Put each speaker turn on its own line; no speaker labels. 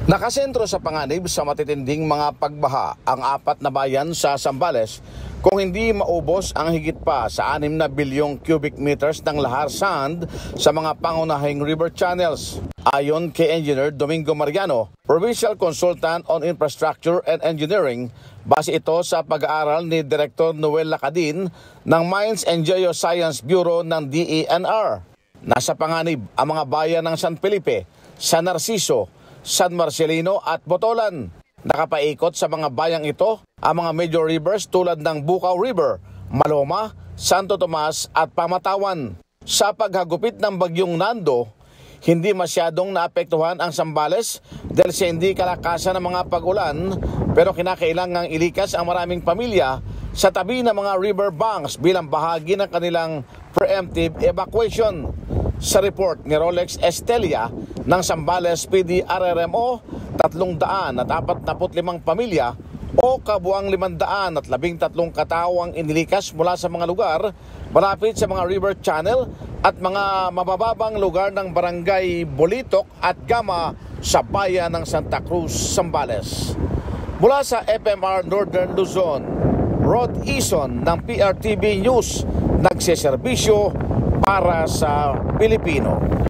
Nakasentro sa panganib sa matitinding mga pagbaha ang 4 na bayan sa Zambales kung hindi maubos ang higit pa sa 6 na bilyong cubic meters ng lahar sand sa mga pangunahing river channels. Ayon kay Engineer Domingo Mariano, Provincial Consultant on Infrastructure and Engineering, base ito sa pag-aaral ni Director Noel Lacadin ng Mines and Geoscience Bureau ng DENR. Nasa panganib ang mga bayan ng San Felipe, San Narciso, San Marcelino at Botolan. Nakapaikot sa mga bayang ito ang mga major rivers tulad ng Bukaw River, Maloma, Santo Tomas at Pamatawan. Sa paghagupit ng bagyong Nando, hindi masyadong naapektuhan ang Zambales dahil sa hindi kalakasan ng mga pag-ulan, pero kinakailangang ilikas ang maraming pamilya sa tabi ng mga river banks bilang bahagi ng kanilang preemptive evacuation. Sa report ni Rolex Estelia ng Zambales PDRRMO, 345 pamilya o kabuang 513 katao ang inilikas mula sa mga lugar malapit sa mga river channel at mga mabababang lugar ng barangay Bolitok at Gama sa bayan ng Santa Cruz, Zambales. Mula sa FMR Northern Luzon, Rod Ison ng PRTV News, nagseserbisyo para sa Pilipino.